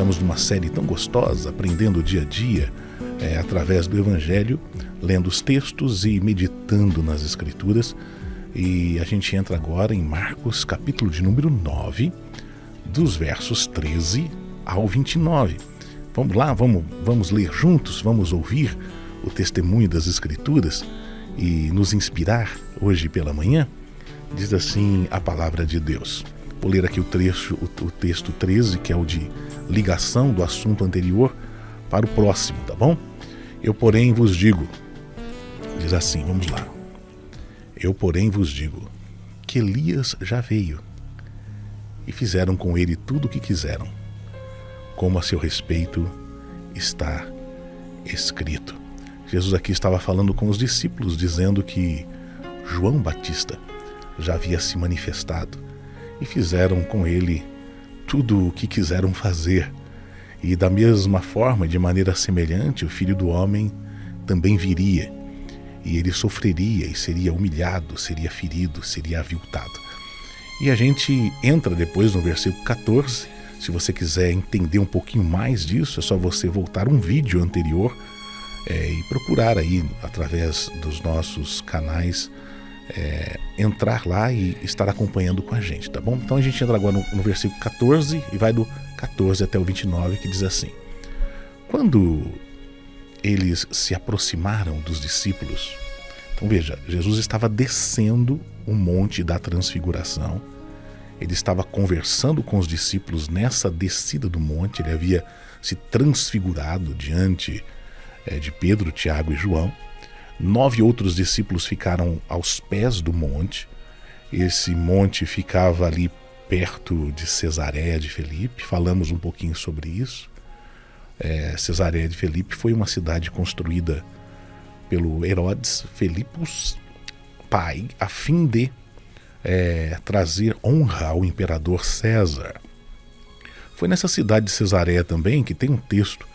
estamos numa série tão gostosa, aprendendo o dia a dia, através do Evangelho, lendo os textos e meditando nas Escrituras. E a gente entra agora em Marcos, capítulo de número 9, dos versos 13 ao 29. Vamos lá, vamos ler juntos, vamos ouvir o testemunho das Escrituras e nos inspirar hoje pela manhã. Diz assim a palavra de Deus. Vou ler aqui o texto 13, que é o de ligação do assunto anterior para o próximo, tá bom? Eu, porém, vos digo, diz assim, vamos lá. Eu, porém, vos digo que Elias já veio e fizeram com ele tudo o que quiseram, como a seu respeito está escrito. Jesus aqui estava falando com os discípulos, dizendo que João Batista já havia se manifestado e fizeram com ele tudo o que quiseram fazer. E da mesma forma, de maneira semelhante, o Filho do Homem também viria. E ele sofreria e seria humilhado, seria ferido, seria aviltado. E a gente entra depois no versículo 14. Se você quiser entender um pouquinho mais disso, é só você voltar um vídeo anterior e procurar aí, através dos nossos canais, entrar lá e estar acompanhando com a gente, tá bom? Então a gente entra agora no versículo 14 e vai do 14 até o 29, que diz assim: Quando eles se aproximaram dos discípulos, então veja, Jesus estava descendo o monte da transfiguração, ele estava conversando com os discípulos nessa descida do monte, ele havia se transfigurado diante de Pedro, Tiago e João. 9 outros discípulos ficaram aos pés do monte. Esse monte ficava ali perto de Cesareia de Filipe, falamos um pouquinho sobre isso. Cesareia de Filipe foi uma cidade construída pelo Herodes Filipos, pai, a fim de trazer honra ao imperador César. Foi nessa cidade de Cesareia também que tem um texto.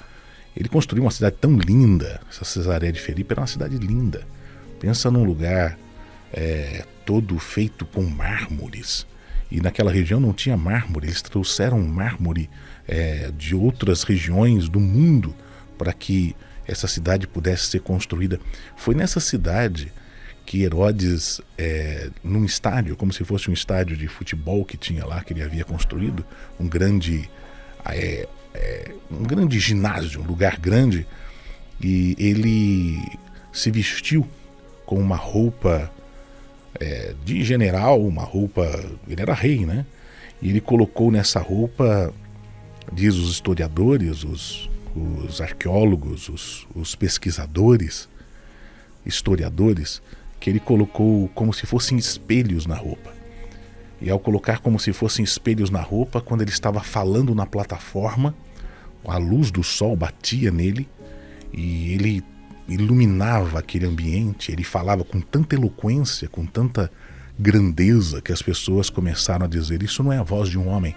Ele construiu uma cidade tão linda. Essa Cesareia de Filipe era uma cidade linda. Pensa num lugar todo feito com mármores. E naquela região não tinha mármore. Eles trouxeram mármore de outras regiões do mundo para que essa cidade pudesse ser construída. Foi nessa cidade que Herodes, num estádio, como se fosse um estádio de futebol que tinha lá, que ele havia construído, um grande ginásio, um lugar grande, e ele se vestiu com uma roupa de general, uma roupa, ele era rei, né? E ele colocou nessa roupa, diz os historiadores, os arqueólogos, os pesquisadores, historiadores, que ele colocou como se fossem espelhos na roupa. E ao colocar como se fossem espelhos na roupa, quando ele estava falando na plataforma, a luz do sol batia nele e ele iluminava aquele ambiente. Ele falava com tanta eloquência, com tanta grandeza, que as pessoas começaram a dizer: isso não é a voz de um homem,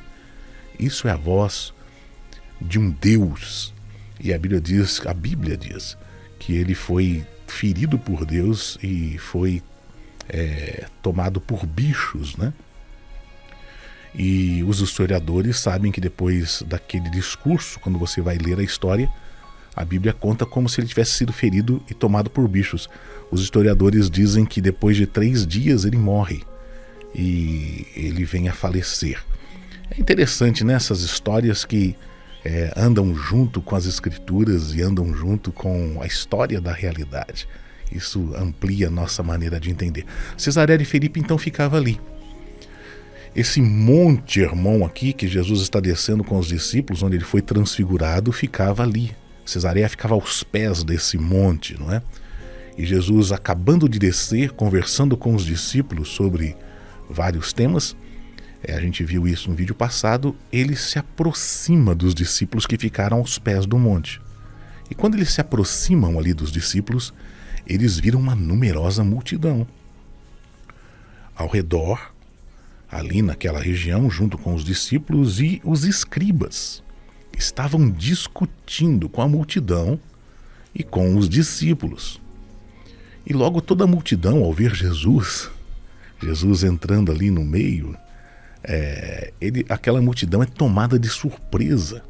isso é a voz de um Deus. E a Bíblia diz que ele foi ferido por Deus e foi tomado por bichos, né? E os historiadores sabem que depois daquele discurso, quando você vai ler a história, a Bíblia conta como se ele tivesse sido ferido e tomado por bichos. Os historiadores dizem que depois de 3 dias ele morre e ele vem a falecer. É interessante, né, essas histórias que andam junto com as Escrituras e andam junto com a história da realidade. Isso amplia a nossa maneira de entender. Cesareia de Filipe então ficava ali. Esse monte, irmão, aqui que Jesus está descendo com os discípulos, onde ele foi transfigurado, ficava ali. Cesareia ficava aos pés desse monte, não é? E Jesus, acabando de descer, conversando com os discípulos sobre vários temas, a gente viu isso no vídeo passado, ele se aproxima dos discípulos que ficaram aos pés do monte. E quando eles se aproximam ali dos discípulos, eles viram uma numerosa multidão. Ao redor, ali naquela região, junto com os discípulos e os escribas, estavam discutindo com a multidão e com os discípulos. E logo toda a multidão, ao ver Jesus entrando ali no meio, aquela multidão é tomada de surpresa.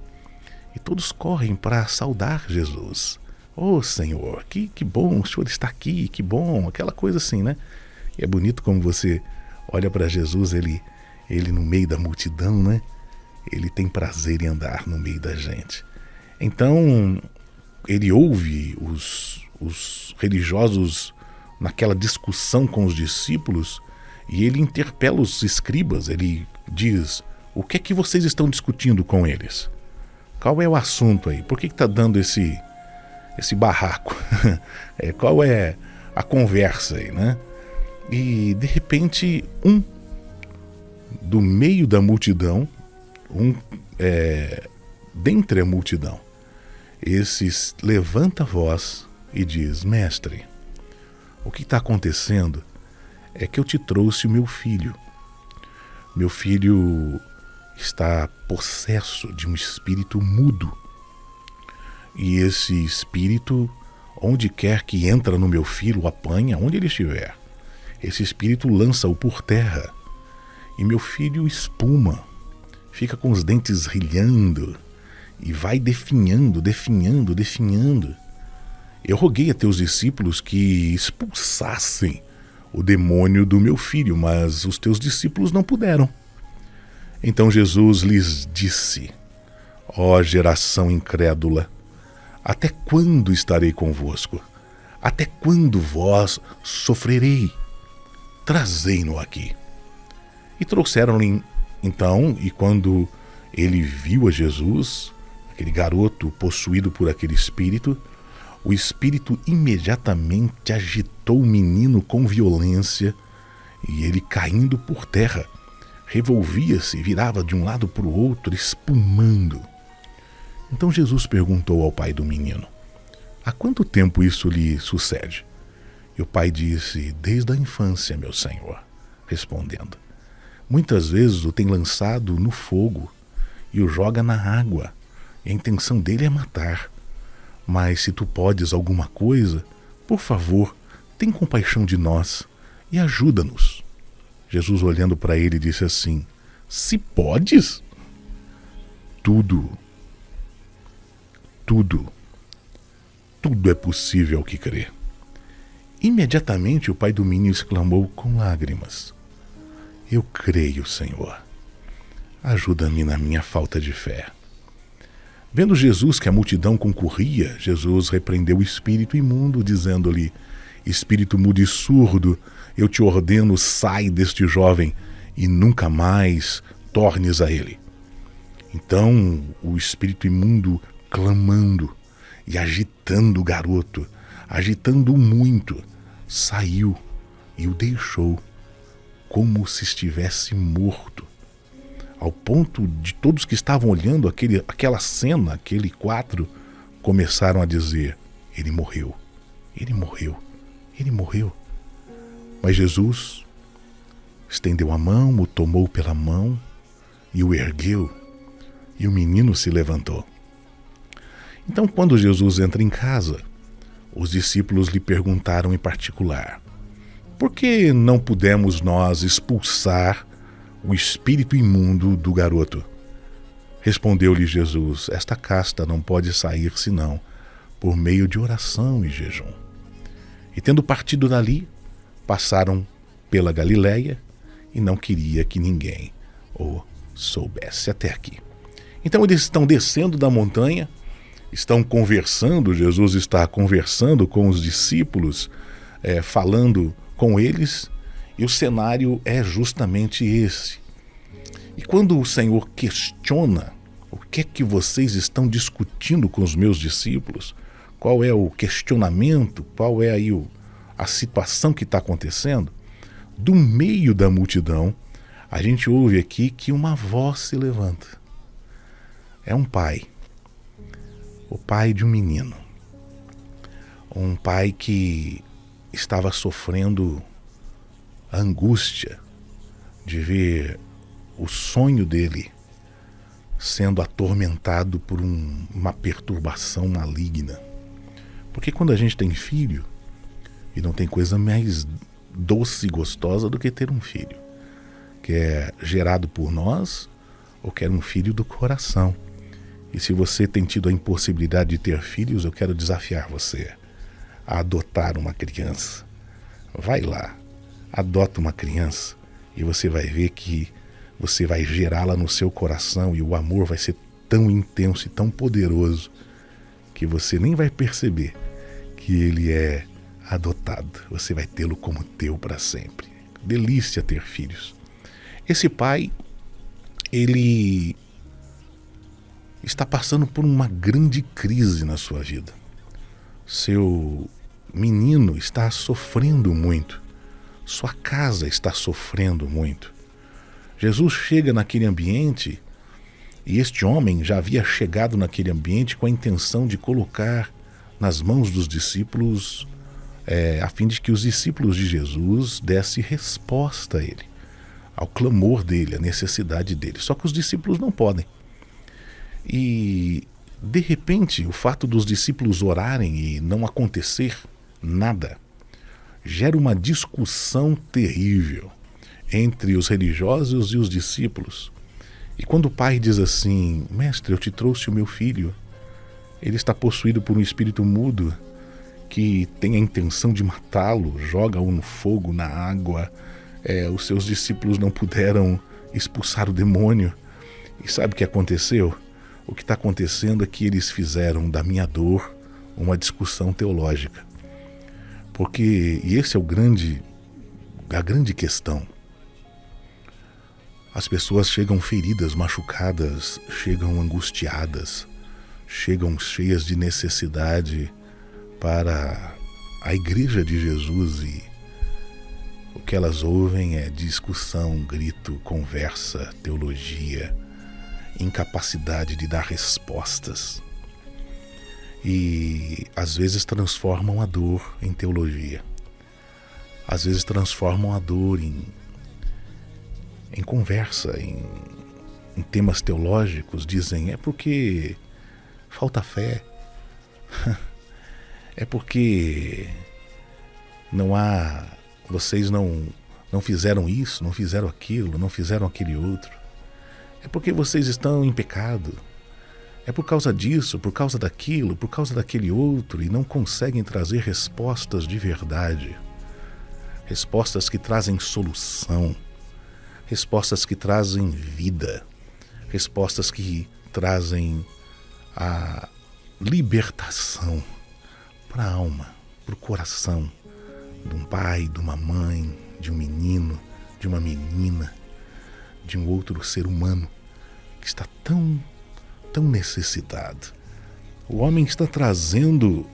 e todos correm para saudar Jesus. Oh Senhor, que bom, o Senhor está aqui, que bom, aquela coisa assim, né? E é bonito como você olha para Jesus, ele no meio da multidão, né? Ele tem prazer em andar no meio da gente. Então, ele ouve os religiosos naquela discussão com os discípulos e ele interpela os escribas, ele diz: o que é que vocês estão discutindo com eles? Qual é o assunto aí? Por que está dando esse barraco? Qual é a conversa aí, né? E de repente, do meio da multidão, dentre a multidão, esse levanta a voz e diz: mestre, o que está acontecendo é que eu te trouxe o meu filho. Meu filho está possesso de um espírito mudo. E esse espírito, onde quer que entra no meu filho, o apanha, onde ele estiver. Esse espírito lança-o por terra. E meu filho espuma, fica com os dentes rilhando e vai definhando. Eu roguei a teus discípulos que expulsassem o demônio do meu filho, mas os teus discípulos não puderam. Então Jesus lhes disse: ó geração incrédula, até quando estarei convosco? Até quando vós sofrerei? Trazei-no aqui. E trouxeram-lhe então, e quando ele viu a Jesus, aquele garoto possuído por aquele espírito, o espírito imediatamente agitou o menino com violência e ele, caindo por terra, revolvia-se, virava de um lado para o outro, espumando. Então Jesus perguntou ao pai do menino: há quanto tempo isso lhe sucede? E o pai disse: desde a infância, meu senhor. Respondendo: muitas vezes o tem lançado no fogo e o joga na água, e a intenção dele é matar. Mas se tu podes alguma coisa, por favor, tem compaixão de nós e ajuda-nos. Jesus, olhando para ele, disse assim: se podes? Tudo é possível ao que crê. Imediatamente o pai do menino exclamou com lágrimas: eu creio, Senhor. Ajuda-me na minha falta de fé. Vendo Jesus que a multidão concorria, Jesus repreendeu o espírito imundo, dizendo-lhe: espírito mudo e surdo, eu te ordeno, sai deste jovem e nunca mais tornes a ele. Então o espírito imundo, clamando e agitando o garoto, agitando-o muito, saiu e o deixou como se estivesse morto, ao ponto de todos que estavam olhando aquela cena, aquele quadro, começaram a dizer: ele morreu, ele morreu, ele morreu. Mas Jesus estendeu a mão, o tomou pela mão e o ergueu, e o menino se levantou. Então, quando Jesus entra em casa, os discípulos lhe perguntaram em particular: por que não pudemos nós expulsar o espírito imundo do garoto? Respondeu-lhe Jesus: esta casta não pode sair senão por meio de oração e jejum. E tendo partido dali, passaram pela Galileia e não queria que ninguém o soubesse. Até aqui. Então eles estão descendo da montanha, estão conversando, Jesus está conversando com os discípulos, falando com eles, e o cenário é justamente esse. E quando o Senhor questiona: o que é que vocês estão discutindo com os meus discípulos? Qual é o questionamento? Qual é aí a situação que está acontecendo? Do meio da multidão, a gente ouve aqui que uma voz se levanta. É um pai. O pai de um menino. Um pai que estava sofrendo a angústia de ver o sonho dele sendo atormentado por uma perturbação maligna. Porque quando a gente tem filho, e não tem coisa mais doce e gostosa do que ter um filho, que é gerado por nós, ou que é um filho do coração, E se você tem tido a impossibilidade de ter filhos, eu quero desafiar você a adotar uma criança. Vai lá, adota uma criança e você vai ver que você vai gerá-la no seu coração e o amor vai ser tão intenso e tão poderoso que você nem vai perceber que ele é adotado. Você vai tê-lo como teu para sempre. Delícia ter filhos. Esse pai, ele está passando por uma grande crise na sua vida. Seu menino está sofrendo muito. Sua casa está sofrendo muito. Jesus chega naquele ambiente e este homem já havia chegado naquele ambiente com a intenção de colocar nas mãos dos discípulos, a fim de que os discípulos de Jesus dessem resposta a ele, ao clamor dele, à necessidade dele. Só que os discípulos não podem. E, de repente, o fato dos discípulos orarem e não acontecer nada gera uma discussão terrível entre os religiosos e os discípulos. E quando o pai diz assim: mestre, eu te trouxe o meu filho, ele está possuído por um espírito mudo que tem a intenção de matá-lo, joga-o no fogo, na água. Os seus discípulos não puderam expulsar o demônio. E sabe o que aconteceu? O que está acontecendo é que eles fizeram da minha dor uma discussão teológica. E esse é a grande questão. As pessoas chegam feridas, machucadas, chegam angustiadas, chegam cheias de necessidade para a igreja de Jesus e o que elas ouvem é discussão, grito, conversa, teologia, incapacidade de dar respostas. E às vezes transformam a dor em teologia. Às vezes transformam a dor em conversa, em temas teológicos. Dizem, é porque falta fé. É porque vocês não fizeram isso, não fizeram aquilo, não fizeram aquele outro. É porque vocês estão em pecado. É por causa disso, por causa daquilo, por causa daquele outro, e não conseguem trazer respostas de verdade. Respostas que trazem solução. Respostas que trazem vida. Respostas que trazem a libertação para a alma, para o coração de um pai, de uma mãe, de um menino, de uma menina, de um outro ser humano que está tão necessitado. O homem está trazendo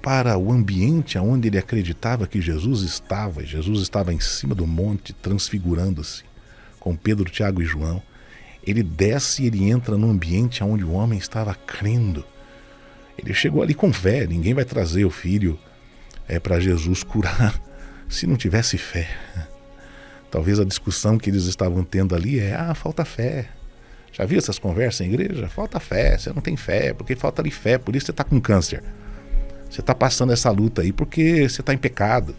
para o ambiente onde ele acreditava que Jesus estava. Jesus estava em cima do monte, transfigurando-se com Pedro, Tiago e João. Ele desce e ele entra no ambiente onde o homem estava crendo. Ele chegou ali com fé. Ninguém vai trazer o filho para Jesus curar se não tivesse fé. Talvez a discussão que eles estavam tendo ali falta fé. Já viu essas conversas em igreja? Falta fé, você não tem fé, porque falta ali fé, por isso você está com câncer. Você está passando essa luta aí porque você está em pecado.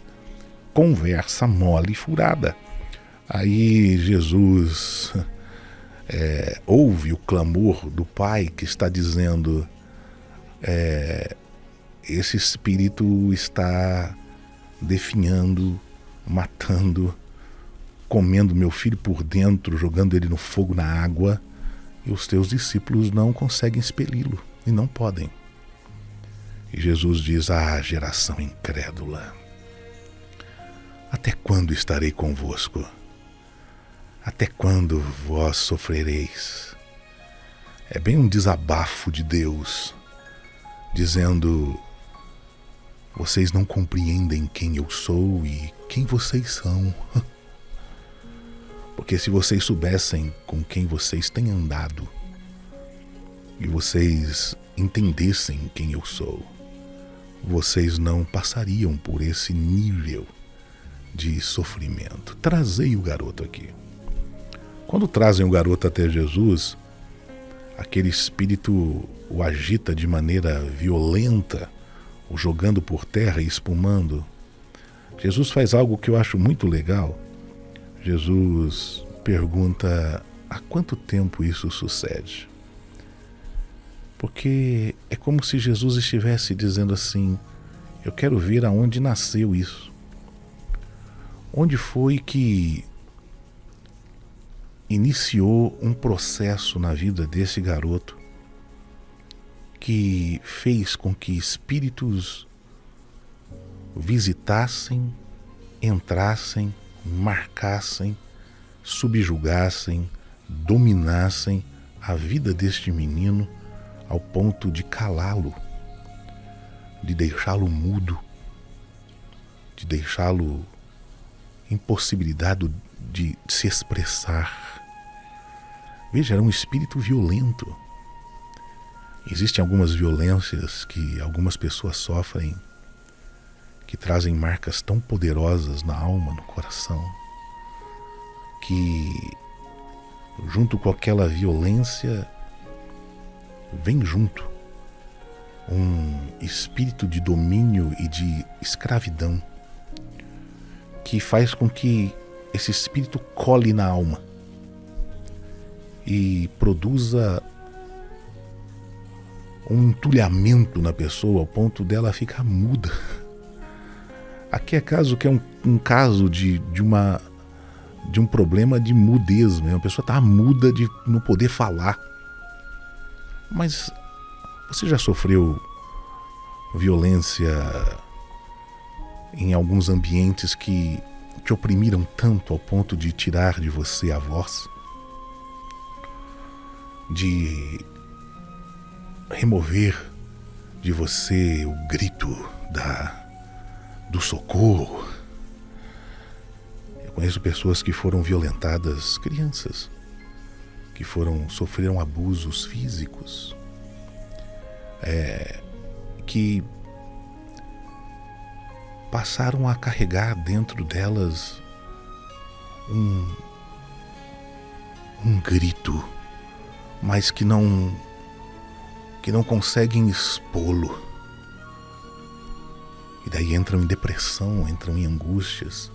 Conversa mole e furada. Aí Jesus ouve o clamor do pai que está dizendo: esse espírito está definhando, matando, comendo meu filho por dentro, jogando ele no fogo, na água, e os teus discípulos não conseguem expeli-lo, e não podem. E Jesus diz: geração incrédula, até quando estarei convosco? Até quando vós sofrereis? É bem um desabafo de Deus, dizendo: vocês não compreendem quem eu sou e quem vocês são. Porque se vocês soubessem com quem vocês têm andado e vocês entendessem quem eu sou, vocês não passariam por esse nível de sofrimento. Trazei o garoto aqui. Quando trazem o garoto até Jesus, aquele espírito o agita de maneira violenta, o jogando por terra e espumando. Jesus faz algo que eu acho muito legal. Jesus pergunta: há quanto tempo isso sucede? Porque é como se Jesus estivesse dizendo assim: eu quero ver aonde nasceu isso. Onde foi que iniciou um processo na vida desse garoto que fez com que espíritos visitassem, entrassem, marcassem, subjugassem, dominassem a vida deste menino ao ponto de calá-lo, de deixá-lo mudo, de deixá-lo impossibilitado de se expressar. Veja, era um espírito violento. Existem algumas violências que algumas pessoas sofrem que trazem marcas tão poderosas na alma, no coração, que junto com aquela violência vem junto um espírito de domínio e de escravidão que faz com que esse espírito cole na alma e produza um entulhamento na pessoa ao ponto dela ficar muda. Aqui é caso que é um caso de um problema de mudez mesmo. A pessoa está muda de não poder falar. Mas você já sofreu violência em alguns ambientes que te oprimiram tanto ao ponto de tirar de você a voz? De remover de você o grito do socorro? Eu conheço pessoas que foram violentadas, crianças, que sofreram abusos físicos, que passaram a carregar dentro delas um grito, mas que não conseguem expô-lo. E daí entram em depressão, entram em angústias.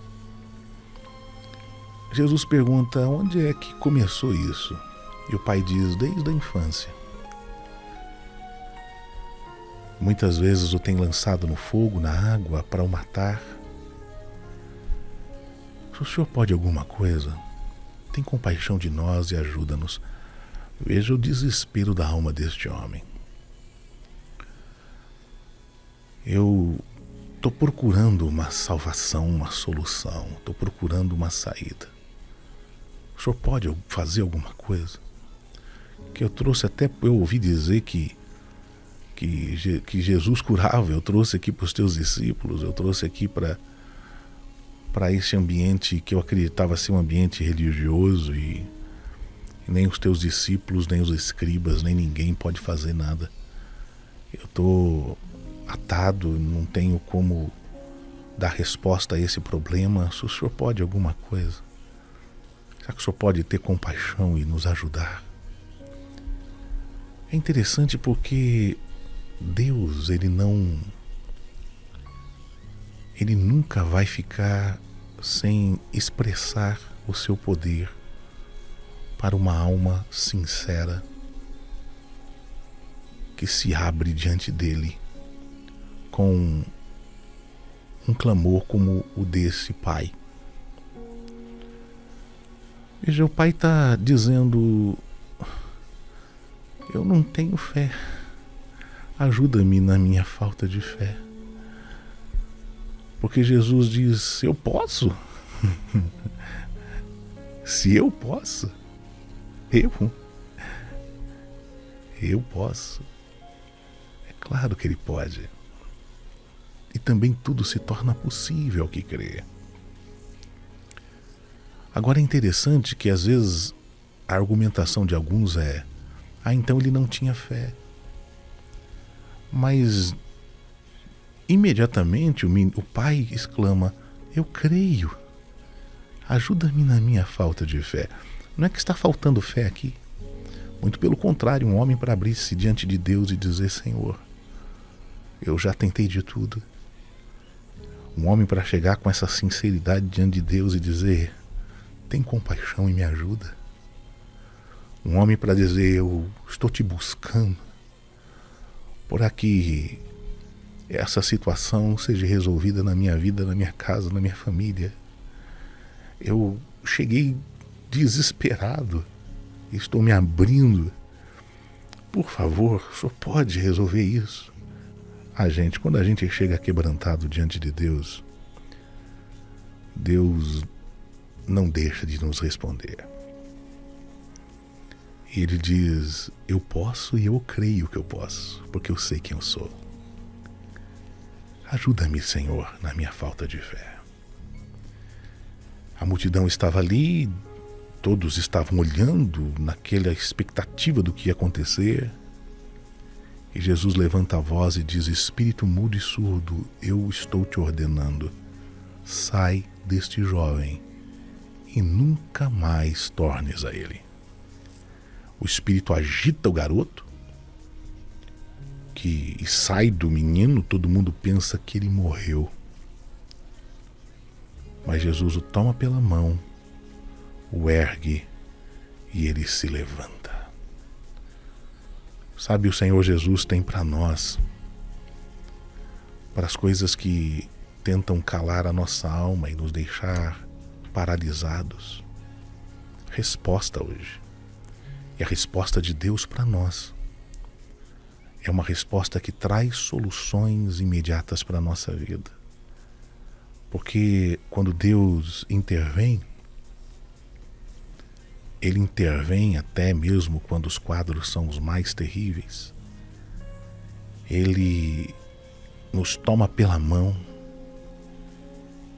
Jesus pergunta: onde é que começou isso? E o pai diz: desde a infância. Muitas vezes o tem lançado no fogo, na água, para o matar. Se o Senhor pode alguma coisa, tem compaixão de nós e ajuda-nos. Veja o desespero da alma deste homem. Eu estou procurando uma salvação, uma solução, estou procurando uma saída. O Senhor pode fazer alguma coisa? Que eu trouxe até, eu ouvi dizer que Jesus curava, eu trouxe aqui para os teus discípulos, eu trouxe aqui para esse ambiente que eu acreditava ser um ambiente religioso e nem os teus discípulos, nem os escribas, nem ninguém pode fazer nada. Eu estou atado, não tenho como dar resposta a esse problema. Se o Senhor pode alguma coisa, será que o Senhor pode ter compaixão e nos ajudar? É interessante porque Deus, ele nunca vai ficar sem expressar o seu poder para uma alma sincera que se abre diante dele com um clamor como o desse pai. Veja, o pai está dizendo: eu não tenho fé. Ajuda-me na minha falta de fé. Porque Jesus diz: eu posso. Se eu posso, eu posso. É claro que ele pode. E também tudo se torna possível ao que crê. Agora é interessante que às vezes a argumentação de alguns é: então ele não tinha fé. Mas imediatamente o pai exclama: eu creio, ajuda-me na minha falta de fé. Não é que está faltando fé aqui. Muito pelo contrário, um homem para abrir-se diante de Deus e dizer: Senhor, eu já tentei de tudo. Um homem para chegar com essa sinceridade diante de Deus e dizer: tem compaixão e me ajuda. Um homem para dizer: eu estou te buscando, para que essa situação seja resolvida na minha vida, na minha casa, na minha família. Eu cheguei desesperado, estou me abrindo. Por favor, o senhor pode resolver isso? Gente, quando a gente chega quebrantado diante de Deus, Deus não deixa de nos responder. E Ele diz: eu posso e eu creio que eu posso, porque eu sei quem eu sou. Ajuda-me, Senhor, na minha falta de fé. A multidão estava ali, todos estavam olhando naquela expectativa do que ia acontecer. E Jesus levanta a voz e diz: espírito mudo e surdo, eu estou te ordenando, sai deste jovem e nunca mais tornes a ele. O espírito agita o garoto, que sai do menino, todo mundo pensa que ele morreu. Mas Jesus o toma pela mão, o ergue e ele se levanta. Sabe, o Senhor Jesus tem para nós, para as coisas que tentam calar a nossa alma e nos deixar paralisados, resposta hoje. E a resposta de Deus para nós é uma resposta que traz soluções imediatas para a nossa vida. Porque quando Deus intervém, Ele intervém até mesmo quando os quadros são os mais terríveis. Ele nos toma pela mão,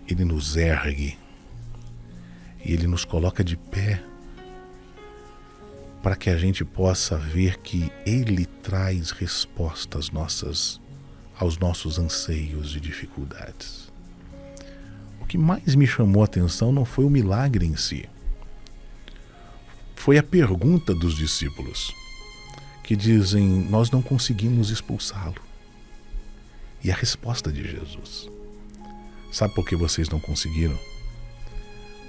Ele nos ergue e Ele nos coloca de pé para que a gente possa ver que Ele traz respostas aos nossos anseios e dificuldades. O que mais me chamou a atenção não foi o milagre em si, foi a pergunta dos discípulos, que dizem: nós não conseguimos expulsá-lo. E a resposta de Jesus: sabe por que vocês não conseguiram?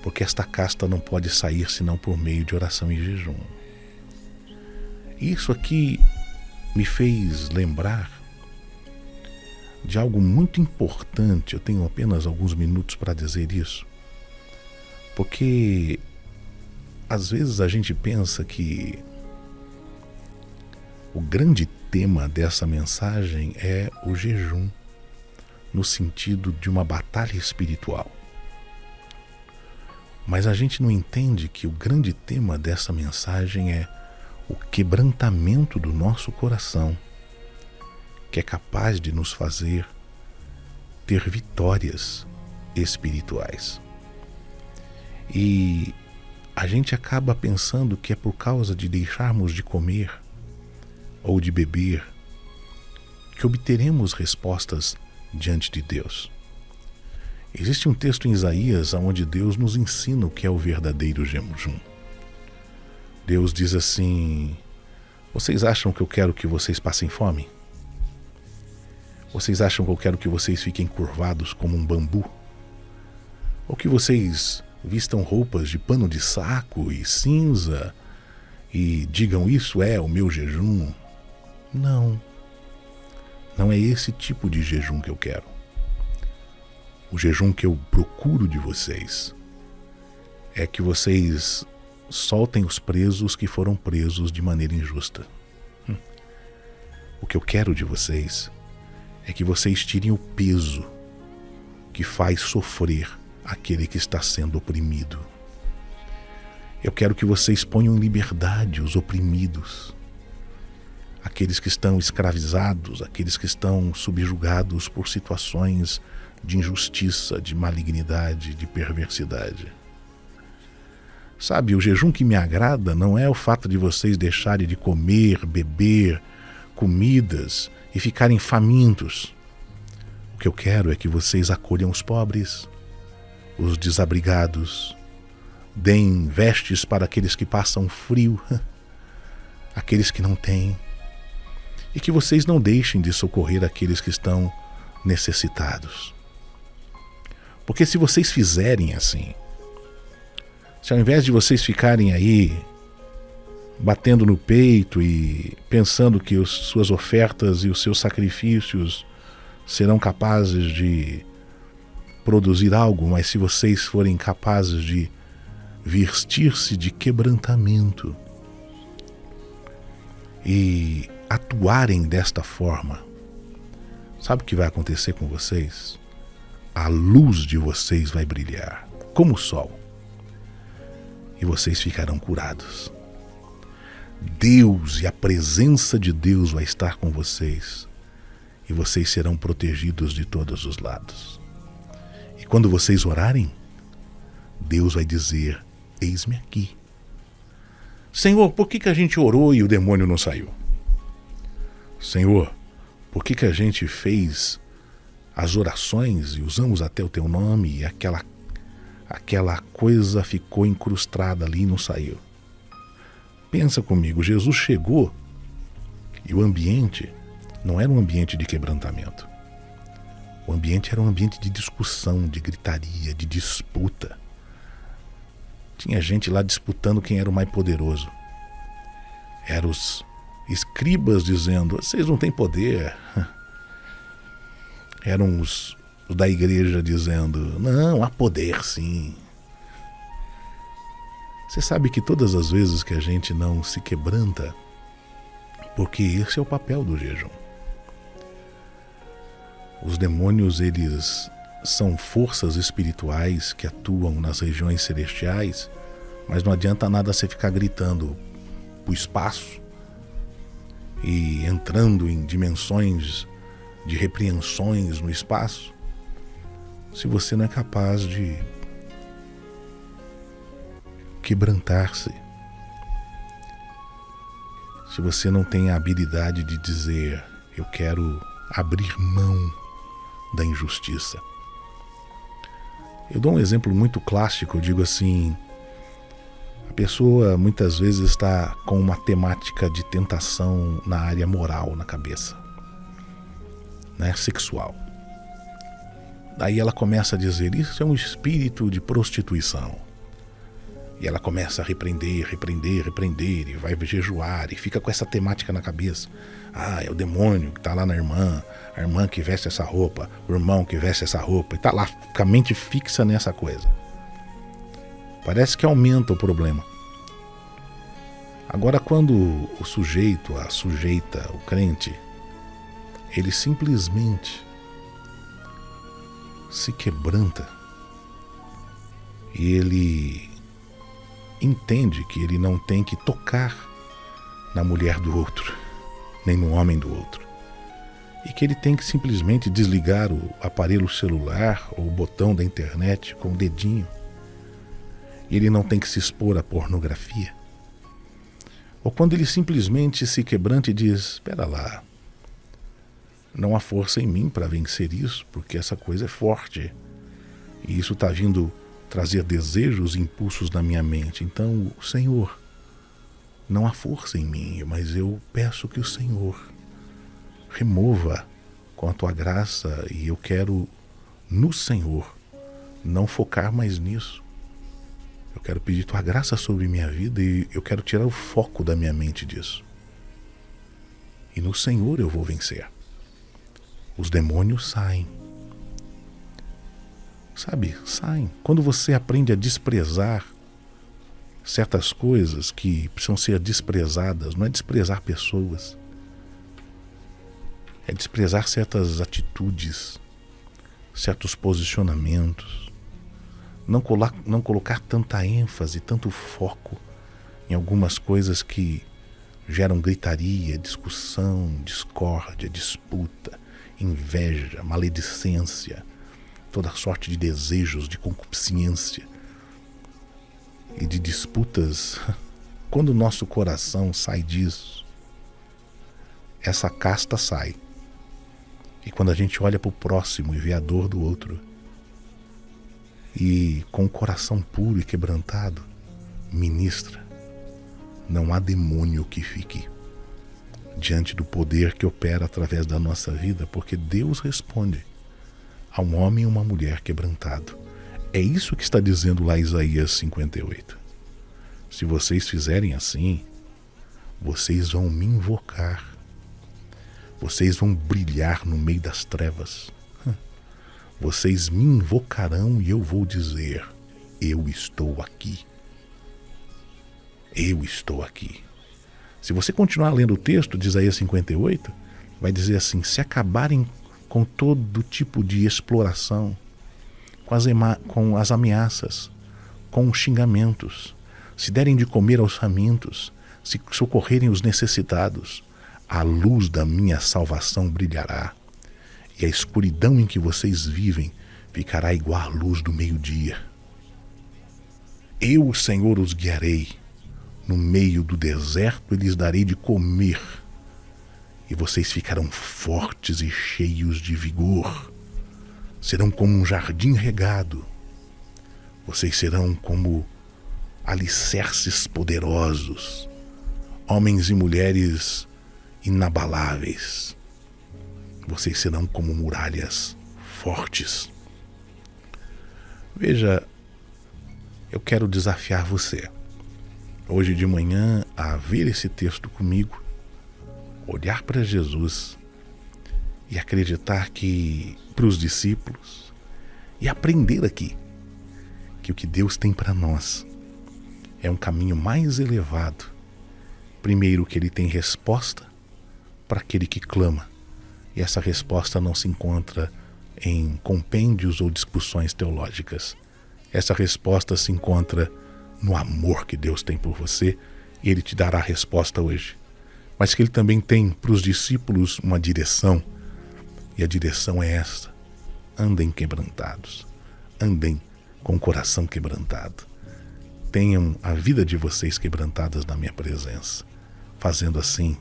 Porque esta casta não pode sair senão por meio de oração e jejum. Isso aqui me fez lembrar de algo muito importante. Eu tenho apenas alguns minutos para dizer isso, porque às vezes a gente pensa que o grande tema dessa mensagem é o jejum, no sentido de uma batalha espiritual. Mas a gente não entende que o grande tema dessa mensagem é o quebrantamento do nosso coração, que é capaz de nos fazer ter vitórias espirituais. E a gente acaba pensando que é por causa de deixarmos de comer ou de beber que obteremos respostas diante de Deus. Existe um texto em Isaías onde Deus nos ensina o que é o verdadeiro jejum. Deus diz assim: vocês acham que eu quero que vocês passem fome? Vocês acham que eu quero que vocês fiquem curvados como um bambu? Ou que vocês vistam roupas de pano de saco e cinza e digam: isso é o meu jejum? Não. Não é esse tipo de jejum que eu quero. O jejum que eu procuro de vocês é que vocês soltem os presos que foram presos de maneira injusta. O que eu quero de vocês é que vocês tirem o peso que faz sofrer aquele que está sendo oprimido. Eu quero que vocês ponham em liberdade os oprimidos, aqueles que estão escravizados, aqueles que estão subjugados por situações de injustiça, de malignidade, de perversidade. Sabe, o jejum que me agrada não é o fato de vocês deixarem de comer, beber comidas e ficarem famintos. O que eu quero é que vocês acolham os pobres, os desabrigados, deem vestes para aqueles que passam frio, aqueles que não têm, e que vocês não deixem de socorrer aqueles que estão necessitados. Porque se vocês fizerem assim, se ao invés de vocês ficarem aí batendo no peito e pensando que as suas ofertas e os seus sacrifícios serão capazes de produzir algo, mas se vocês forem capazes de vestir-se de quebrantamento e atuarem desta forma, sabe o que vai acontecer com vocês? A luz de vocês vai brilhar como o sol e vocês ficarão curados. Deus e a presença de Deus vai estar com vocês e vocês serão protegidos de todos os lados. E quando vocês orarem, Deus vai dizer: eis-me aqui. Senhor, por que a gente orou e o demônio não saiu? Senhor, por que a gente fez as orações e usamos até o teu nome e aquela coisa ficou incrustada ali e não saiu? Pensa comigo, Jesus chegou e o ambiente não era um ambiente de quebrantamento. O ambiente era um ambiente de discussão, de gritaria, de disputa. Tinha gente lá disputando quem era o mais poderoso. Eram os escribas dizendo: vocês não têm poder. Eram os da igreja dizendo: não, há poder sim. Você sabe que todas as vezes que a gente não se quebranta, porque esse é o papel do jejum. Os demônios, eles são forças espirituais que atuam nas regiões celestiais, mas não adianta nada você ficar gritando pro espaço e entrando em dimensões de repreensões no espaço, se você não é capaz de quebrantar-se, se você não tem a habilidade de dizer: eu quero abrir mão da injustiça. Eu dou um exemplo muito clássico, eu digo assim: a pessoa muitas vezes está com uma temática de tentação na área moral na cabeça, né, sexual. Daí ela começa a dizer: isso é um espírito de prostituição. E ela começa a repreender, e vai jejuar, e fica com essa temática na cabeça. Ah, é o demônio que está lá na irmã, a irmã que veste essa roupa, o irmão que veste essa roupa, e está lá com a mente fixa nessa coisa. Parece que aumenta o problema. Agora, quando o sujeito, a sujeita, o crente, ele simplesmente se quebranta e ele entende que ele não tem que tocar na mulher do outro, nem no homem do outro, e que ele tem que simplesmente desligar o aparelho celular ou o botão da internet com o dedinho, e ele não tem que se expor à pornografia. Ou quando ele simplesmente se quebranta e diz: espera lá, não há força em mim para vencer isso, porque essa coisa é forte e isso está vindo trazer desejos e impulsos na minha mente. Então, Senhor, não há força em mim, mas eu peço que o Senhor remova com a tua graça, e eu quero no Senhor não focar mais nisso. Eu quero pedir tua graça sobre minha vida e eu quero tirar o foco da minha mente disso. E no Senhor eu vou vencer. Os demônios saem. Sabe, saem. Quando você aprende a desprezar certas coisas que precisam ser desprezadas, não é desprezar pessoas, é desprezar certas atitudes, certos posicionamentos, não colocar tanta ênfase, tanto foco em algumas coisas que geram gritaria, discussão, discórdia, disputa, inveja, maledicência, toda sorte de desejos, de concupiscência e de disputas. Quando o nosso coração sai disso, essa casta sai. E quando a gente olha para o próximo e vê a dor do outro, e com o coração puro e quebrantado, ministra, não há demônio que fique diante do poder que opera através da nossa vida, porque Deus responde a um homem e uma mulher quebrantado. É isso que está dizendo lá Isaías 58. Se vocês fizerem assim, vocês vão me invocar. Vocês vão brilhar no meio das trevas. Vocês me invocarão e eu vou dizer: eu estou aqui. Eu estou aqui. Se você continuar lendo o texto de Isaías 58, vai dizer assim: se acabarem com todo tipo de exploração, com as ameaças, com os xingamentos, se derem de comer aos famintos, se socorrerem os necessitados, a luz da minha salvação brilhará, e a escuridão em que vocês vivem ficará igual à luz do meio-dia. Eu, o Senhor, os guiarei. No meio do deserto eu lhes darei de comer, e vocês ficarão fortes e cheios de vigor. Serão como um jardim regado. Vocês serão como alicerces poderosos, homens e mulheres inabaláveis. Vocês serão como muralhas fortes. Veja, eu quero desafiar você, hoje de manhã, a ver esse texto comigo, olhar para Jesus e acreditar que, para os discípulos, e aprender aqui, que o que Deus tem para nós é um caminho mais elevado. Primeiro, que Ele tem resposta para aquele que clama, e essa resposta não se encontra em compêndios ou discussões teológicas. Essa resposta se encontra no amor que Deus tem por você, e Ele te dará a resposta hoje. Mas que Ele também tem para os discípulos uma direção, e a direção é esta: andem quebrantados, andem com o coração quebrantado. Tenham a vida de vocês quebrantadas na minha presença. Fazendo assim,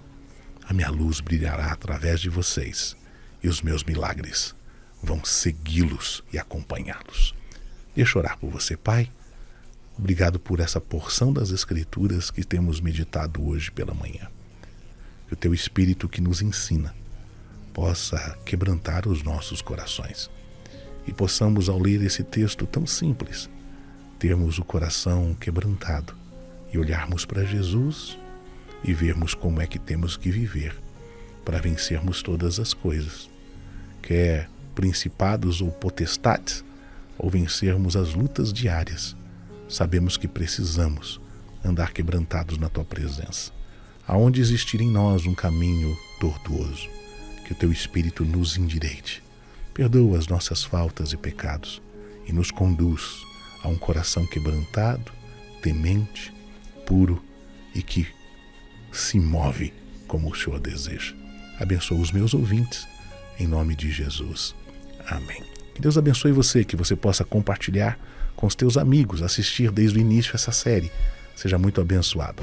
a minha luz brilhará através de vocês, e os meus milagres vão segui-los e acompanhá-los. Deixa eu orar por você, Pai. Obrigado por essa porção das Escrituras que temos meditado hoje pela manhã. Que o Teu Espírito que nos ensina possa quebrantar os nossos corações. E possamos, ao ler esse texto tão simples, termos o coração quebrantado e olharmos para Jesus e vermos como é que temos que viver para vencermos todas as coisas, quer principados ou potestades, ou vencermos as lutas diárias. Sabemos que precisamos andar quebrantados na Tua presença. Aonde existir em nós um caminho tortuoso, que o Teu Espírito nos endireite. Perdoa as nossas faltas e pecados e nos conduz a um coração quebrantado, temente, puro e que se move como o Senhor deseja. Abençoa os meus ouvintes, em nome de Jesus. Amém. Que Deus abençoe você, que você possa compartilhar com os teus amigos, assistir desde o início essa série. Seja muito abençoado.